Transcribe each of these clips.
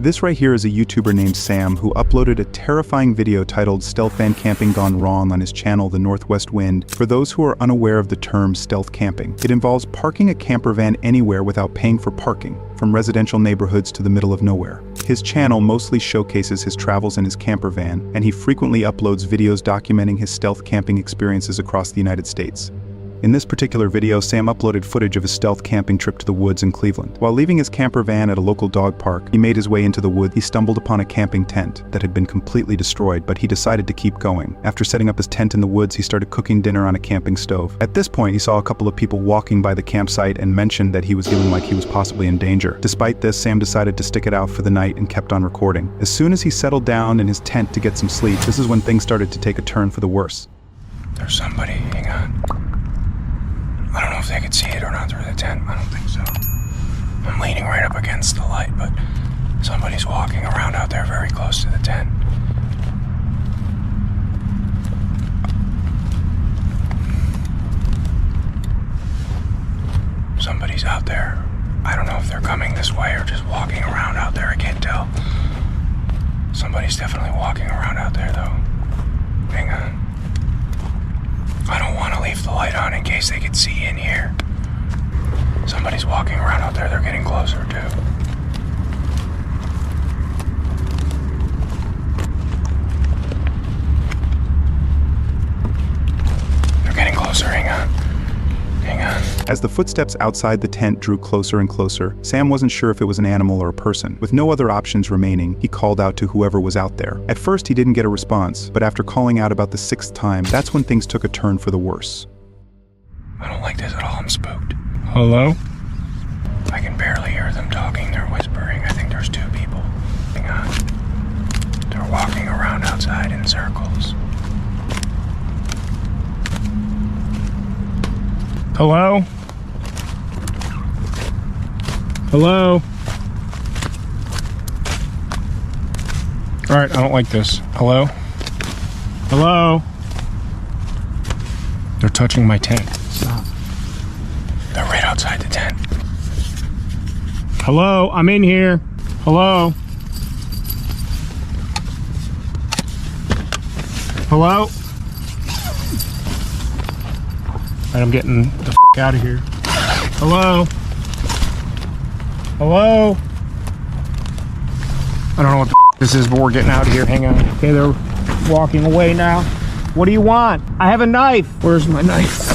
This right here is a YouTuber named Sam who uploaded a terrifying video titled Stealth Van Camping Gone Wrong on his channel The Northwest Wind. For those who are unaware of the term stealth camping, it involves parking a camper van anywhere without paying for parking, from residential neighborhoods to the middle of nowhere. His channel mostly showcases his travels in his camper van, and he frequently uploads videos documenting his stealth camping experiences across the United States. In this particular video, Sam uploaded footage of his stealth camping trip to the woods in Cleveland. While leaving his camper van at a local dog park, he made his way into the woods. He stumbled upon a camping tent that had been completely destroyed, but he decided to keep going. After setting up his tent in the woods, he started cooking dinner on a camping stove. At this point, he saw a couple of people walking by the campsite and mentioned that he was feeling like he was possibly in danger. Despite this, Sam decided to stick it out for the night and kept on recording. As soon as he settled down in his tent to get some sleep, this is when things started to take a turn for the worse. There's somebody, hang on. I don't know if they could see it or not through the tent. I don't think so. I'm leaning right up against the light, but somebody's walking around out there very close to the tent. Somebody's out there. I don't know if they're coming this way or just walking around out there. I can't tell. Somebody's definitely walking around out there, though. Hang on. I don't want to leave the light on in case they could see in here. Somebody's walking around out there. They're getting closer, too. They're getting closer. Hang on. Hang on. As the footsteps outside the tent drew closer and closer, Sam wasn't sure if it was an animal or a person. With no other options remaining, he called out to whoever was out there. At first, he didn't get a response, but after calling out about the 6th time, that's when things took a turn for the worse. I don't like this at all. I'm spooked. Hello? I can barely hear them talking. They're whispering. I think there's 2 people. Hang on. They're walking around outside in circles. Hello? Hello? Alright, I don't like this. Hello? Hello? They're touching my tent. Stop. They're right outside the tent. Hello? I'm in here. Hello? Hello? Alright, I'm getting the f*** out of here. Hello? Hello? I don't know what the f*** this is, but we're getting out of here. Hang on. Okay, they're walking away now. What do you want? I have a knife. Where's my knife?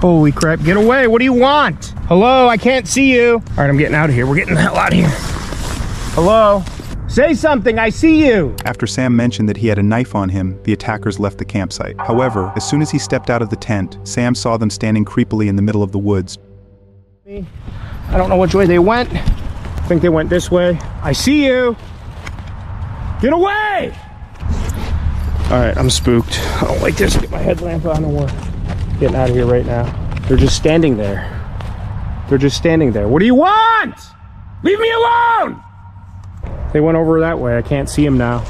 Holy crap, get away. What do you want? Hello, I can't see you. All right, I'm getting out of here. We're getting the hell out of here. Hello? Say something, I see you. After Sam mentioned that he had a knife on him, the attackers left the campsite. However, as soon as he stepped out of the tent, Sam saw them standing creepily in the middle of the woods. I don't know which way they went. I think they went this way. I see you. Get away! All right, I'm spooked. I don't like this. Get my headlamp on and we're getting out of here right now. They're just standing there. They're just standing there. What do you want? Leave me alone! They went over that way. I can't see them now.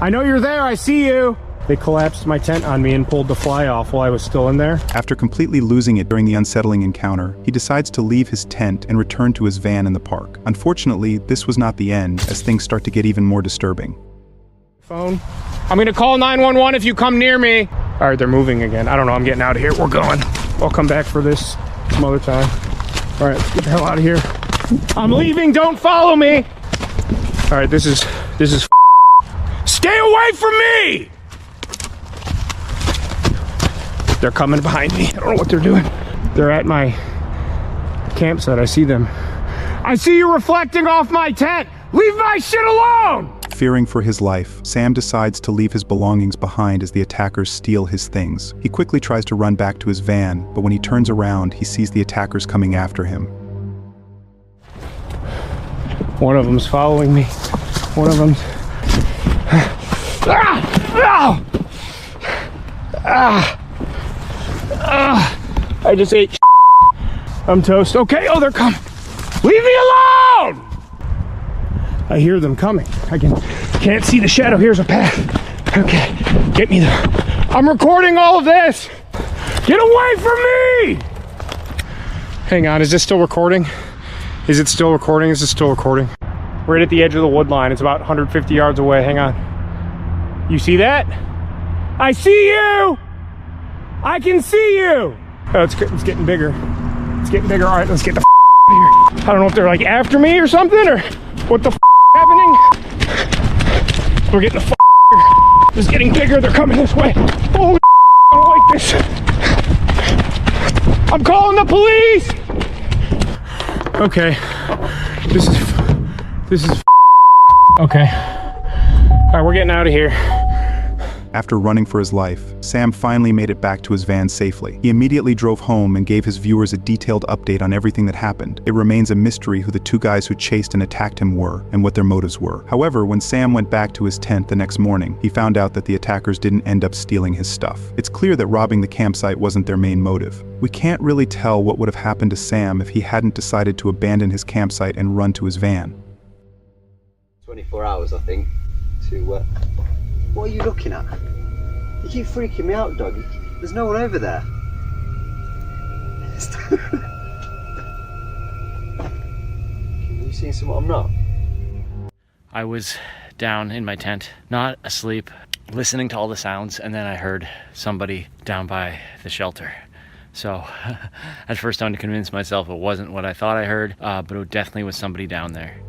I know you're there. I see you. They collapsed my tent on me and pulled the fly off while I was still in there. After completely losing it during the unsettling encounter, he decides to leave his tent and return to his van in the park. Unfortunately, this was not the end, as things start to get even more disturbing. Phone. I'm gonna call 911 if you come near me. All right, they're moving again. I don't know. I'm getting out of here. We're going. I'll come back for this some other time. All right, get the hell out of here. I'm leaving. Don't follow me. All right, this is. Stay away from me! They're coming behind me. I don't know what they're doing. They're at my campsite. I see them. I see you reflecting off my tent. Leave my shit alone! Fearing for his life, Sam decides to leave his belongings behind as the attackers steal his things. He quickly tries to run back to his van, but when he turns around, he sees the attackers coming after him. One of them's following me. One of them's... I just ate shit. I'm toast. Okay, oh, they're coming. Leave me alone! I hear them coming. I can't see the shadow. Here's a path. Okay, get me there. I'm recording all of this. Get away from me! Hang on, is this still recording? Is it still recording? Is it still recording? right at the edge of the wood line. It's about 150 yards away. Hang on. You see that? I see you! I can see you! Oh, it's getting bigger. It's getting bigger. All right, let's get the out of here. I don't know if they're like after me or something, or what the happening. We're getting the here. It's getting bigger. They're coming this way. Holy I don't like this. I'm calling the police! Okay. This is okay. All right, we're getting out of here. After running for his life, Sam finally made it back to his van safely. He immediately drove home and gave his viewers a detailed update on everything that happened. It remains a mystery who the two guys who chased and attacked him were and what their motives were. However, when Sam went back to his tent the next morning, he found out that the attackers didn't end up stealing his stuff. It's clear that robbing the campsite wasn't their main motive. We can't really tell what would have happened to Sam if he hadn't decided to abandon his campsite and run to his van. 24 hours, I think, to... What are you looking at? You keep freaking me out, dog. There's no one over there. You seeing someone? I'm not. I was down in my tent, not asleep, listening to all the sounds, and then I heard somebody down by the shelter. So at first I had to convince myself it wasn't what I thought I heard, but it definitely was somebody down there.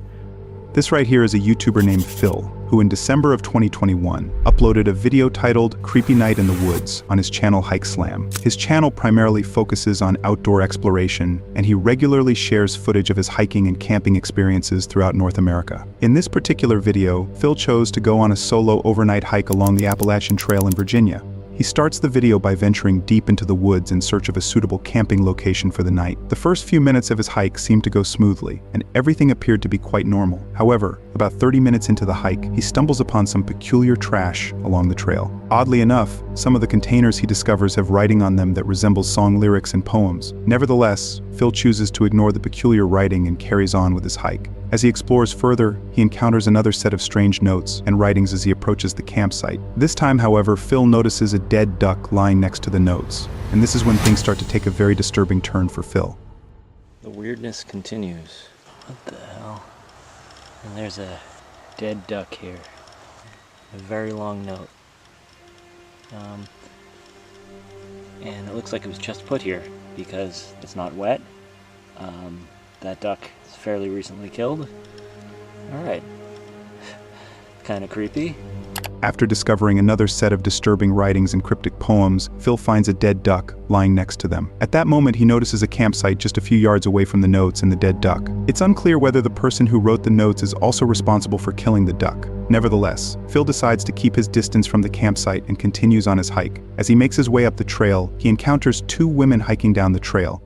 This right here is a YouTuber named Phil, who in December of 2021 uploaded a video titled Creepy Night in the Woods on his channel Hike Slam. His channel primarily focuses on outdoor exploration, and he regularly shares footage of his hiking and camping experiences throughout North America. In this particular video, Phil chose to go on a solo overnight hike along the Appalachian Trail in Virginia. He starts the video by venturing deep into the woods in search of a suitable camping location for the night. The first few minutes of his hike seemed to go smoothly, and everything appeared to be quite normal. However, about 30 minutes into the hike, he stumbles upon some peculiar trash along the trail. Oddly enough, some of the containers he discovers have writing on them that resembles song lyrics and poems. Nevertheless, Phil chooses to ignore the peculiar writing and carries on with his hike. As he explores further, he encounters another set of strange notes and writings as he approaches the campsite. This time, however, Phil notices a dead duck lying next to the notes, and this is when things start to take a very disturbing turn for Phil. The weirdness continues. What the hell? And there's a dead duck here. A very long note. And it looks like it was just put here because it's not wet. That duck is fairly recently killed. Alright. Kind of creepy. After discovering another set of disturbing writings and cryptic poems, Phil finds a dead duck lying next to them. At that moment, he notices a campsite just a few yards away from the notes and the dead duck. It's unclear whether the person who wrote the notes is also responsible for killing the duck. Nevertheless, Phil decides to keep his distance from the campsite and continues on his hike. As he makes his way up the trail, he encounters two women hiking down the trail.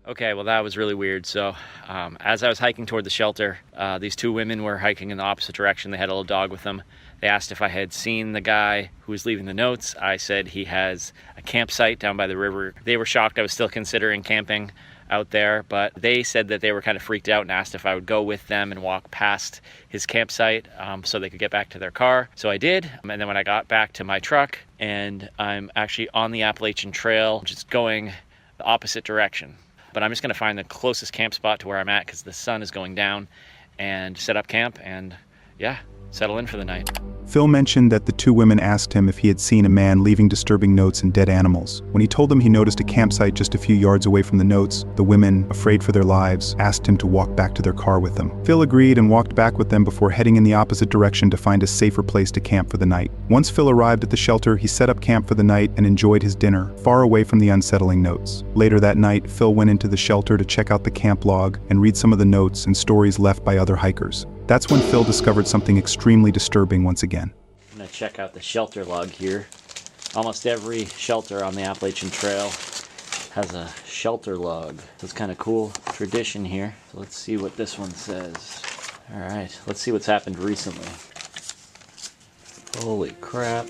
Okay, well that was really weird. So as I was hiking toward the shelter, these two women were hiking in the opposite direction. They had a little dog with them. They asked if I had seen the guy who was leaving the notes. I said he has a campsite down by the river. They were shocked I was still considering camping out there, but they said that they were kind of freaked out and asked if I would go with them and walk past his campsite so they could get back to their car. So I did, and then when I got back to my truck, and I'm actually on the Appalachian Trail, just going the opposite direction. But I'm just going to find the closest camp spot to where I'm at because the sun is going down and set up camp and, yeah, settle in for the night. Phil mentioned that the two women asked him if he had seen a man leaving disturbing notes and dead animals. When he told them he noticed a campsite just a few yards away from the notes, the women, afraid for their lives, asked him to walk back to their car with them. Phil agreed and walked back with them before heading in the opposite direction to find a safer place to camp for the night. Once Phil arrived at the shelter, he set up camp for the night and enjoyed his dinner, far away from the unsettling notes. Later that night, Phil went into the shelter to check out the camp log and read some of the notes and stories left by other hikers. That's when Phil discovered something extremely disturbing once again. I'm going to check out the shelter log here. Almost every shelter on the Appalachian Trail has a shelter log. It's kind of cool tradition here. So let's see what this one says. Alright, let's see what's happened recently. Holy crap.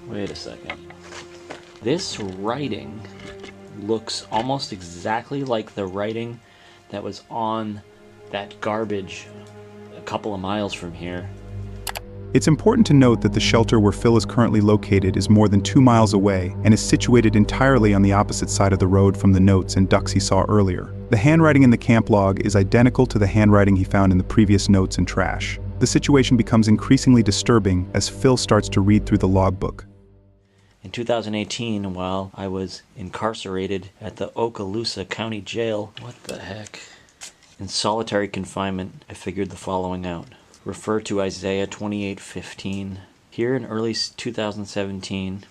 Wait a second. This writing looks almost exactly like the writing that was on that garbage a couple of miles from here. It's important to note that the shelter where Phil is currently located is more than 2 miles away and is situated entirely on the opposite side of the road from the notes and ducks he saw earlier. The handwriting in the camp log is identical to the handwriting he found in the previous notes and trash. The situation becomes increasingly disturbing as Phil starts to read through the logbook. In 2018, while I was incarcerated at the Okaloosa County Jail, what the heck? In solitary confinement, I figured the following out. Refer to Isaiah 28:15. Here in early 2017,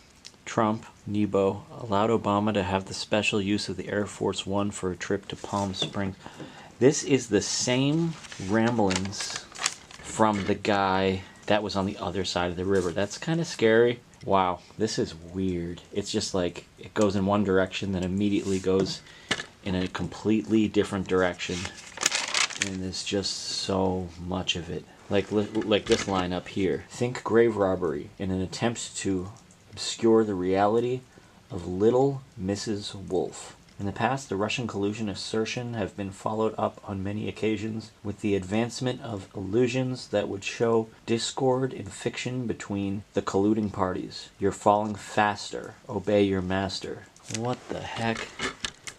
Trump, Nebo, allowed Obama to have the special use of the Air Force One for a trip to Palm Springs. This is the same ramblings from the guy that was on the other side of the river. That's kind of scary. Wow, this is weird. It's just like it goes in one direction, then immediately goes in a completely different direction. And there's just so much of it. Like this line up here. Think grave robbery in an attempt to obscure the reality of little Mrs. Wolf. In the past, the Russian collusion assertion have been followed up on many occasions with the advancement of illusions that would show discord in fiction between the colluding parties. You're falling faster. Obey your master. What the heck?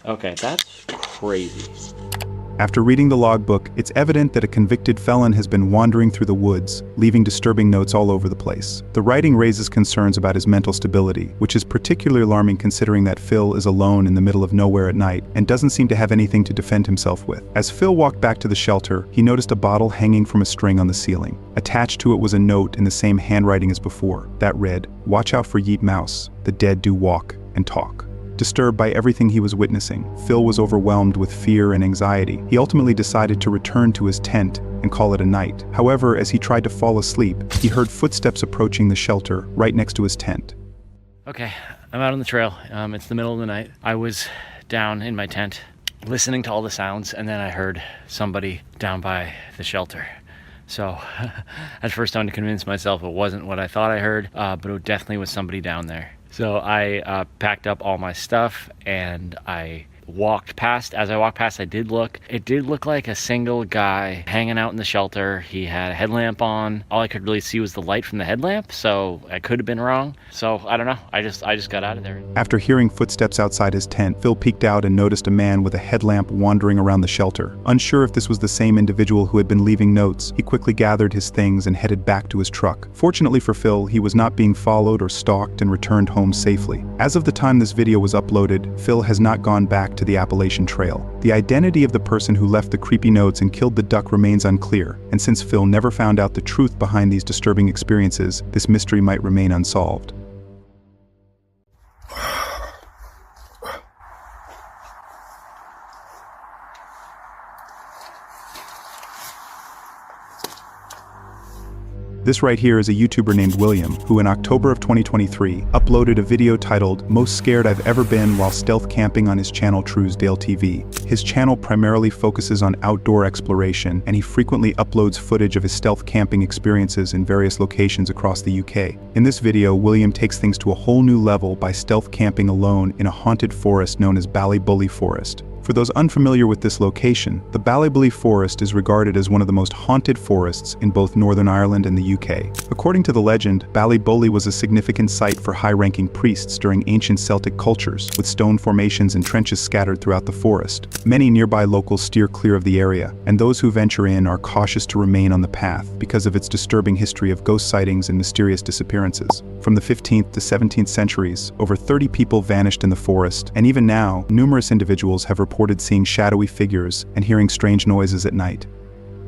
Okay, that's crazy. After reading the logbook, it's evident that a convicted felon has been wandering through the woods, leaving disturbing notes all over the place. The writing raises concerns about his mental stability, which is particularly alarming considering that Phil is alone in the middle of nowhere at night and doesn't seem to have anything to defend himself with. As Phil walked back to the shelter, he noticed a bottle hanging from a string on the ceiling. Attached to it was a note in the same handwriting as before, that read, "Watch out for Yeet Mouse, the dead do walk and talk." Disturbed by everything he was witnessing, Phil was overwhelmed with fear and anxiety. He ultimately decided to return to his tent and call it a night. However, as he tried to fall asleep, he heard footsteps approaching the shelter right next to his tent. Okay, I'm out on the trail. It's the middle of the night. I was down in my tent listening to all the sounds, and then I heard somebody down by the shelter. So at first I had to convince myself it wasn't what I thought I heard, but it definitely was somebody down there. So I packed up all my stuff and I walked past. As I walked past, I did look. It did look like a single guy hanging out in the shelter. He had a headlamp on. All I could really see was the light from the headlamp, so I could have been wrong. So I don't know. I just got out of there. After hearing footsteps outside his tent, Phil peeked out and noticed a man with a headlamp wandering around the shelter. Unsure if this was the same individual who had been leaving notes, he quickly gathered his things and headed back to his truck. Fortunately for Phil, he was not being followed or stalked and returned home safely. As of the time this video was uploaded, Phil has not gone back to the Appalachian Trail. The identity of the person who left the creepy notes and killed the duck remains unclear, and since Phil never found out the truth behind these disturbing experiences, this mystery might remain unsolved. This right here is a YouTuber named William, who in October of 2023 uploaded a video titled "Most Scared I've Ever Been While Stealth Camping" on his channel Truesdale TV. His channel primarily focuses on outdoor exploration, and he frequently uploads footage of his stealth camping experiences in various locations across the UK. In this video, William takes things to a whole new level by stealth camping alone in a haunted forest known as Ballybully Forest. For those unfamiliar with this location, the Ballybully Forest is regarded as one of the most haunted forests in both Northern Ireland and the UK. According to the legend, Ballybully was a significant site for high-ranking priests during ancient Celtic cultures, with stone formations and trenches scattered throughout the forest. Many nearby locals steer clear of the area, and those who venture in are cautious to remain on the path because of its disturbing history of ghost sightings and mysterious disappearances. From the 15th to 17th centuries, over 30 people vanished in the forest, and even now, numerous individuals have reported seeing shadowy figures and hearing strange noises at night.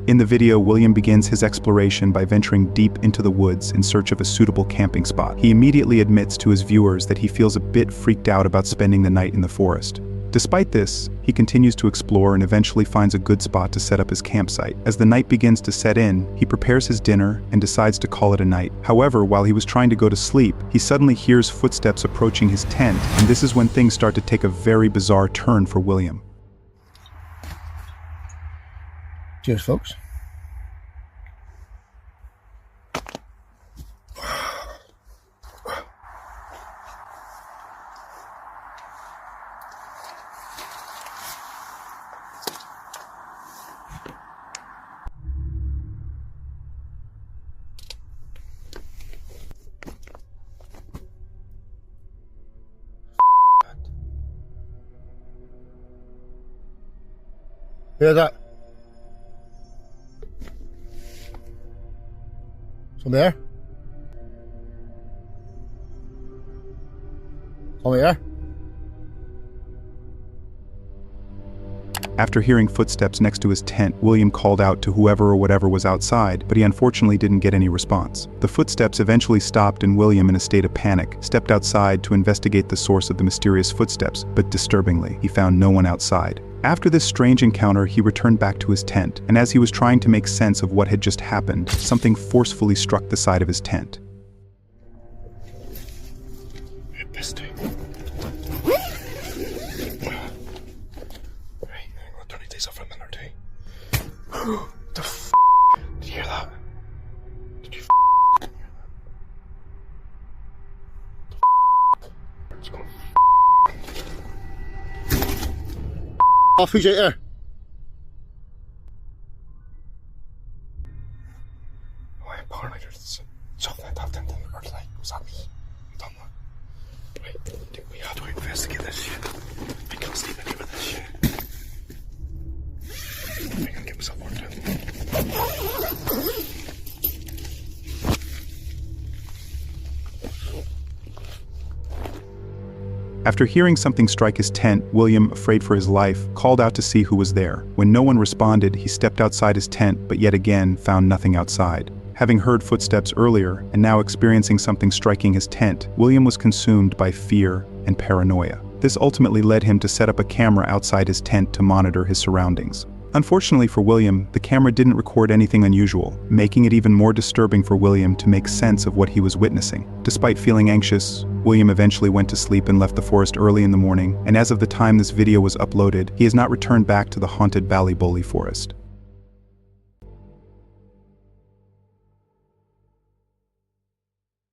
In the video, William begins his exploration by venturing deep into the woods in search of a suitable camping spot. He immediately admits to his viewers that he feels a bit freaked out about spending the night in the forest. Despite this, he continues to explore and eventually finds a good spot to set up his campsite. As the night begins to set in, he prepares his dinner and decides to call it a night. However, while he was trying to go to sleep, he suddenly hears footsteps approaching his tent, and this is when things start to take a very bizarre turn for William. Cheers, folks. Hear that? Somebody there? Somebody there? After hearing footsteps next to his tent, William called out to whoever or whatever was outside, but he unfortunately didn't get any response. The footsteps eventually stopped and William, in a state of panic, stepped outside to investigate the source of the mysterious footsteps, but disturbingly, he found no one outside. After this strange encounter, he returned back to his tent, and as he was trying to make sense of what had just happened, something forcefully struck the side of his tent. The f***? Did you hear that? Did you f***? It's going Off, who's out there? I'm paranoid. There's something like that. Or like, was that me? I don't know. Wait, dude, we have to investigate this shit. I can't sleep anymore with this shit. I'm gonna get myself worked out. After hearing something strike his tent, William, afraid for his life, called out to see who was there. When no one responded, he stepped outside his tent, but yet again found nothing outside. Having heard footsteps earlier, and now experiencing something striking his tent, William was consumed by fear and paranoia. This ultimately led him to set up a camera outside his tent to monitor his surroundings. Unfortunately for William, the camera didn't record anything unusual, making it even more disturbing for William to make sense of what he was witnessing. Despite feeling anxious, William eventually went to sleep and left the forest early in the morning, and as of the time this video was uploaded, he has not returned back to the haunted Ballyboley forest.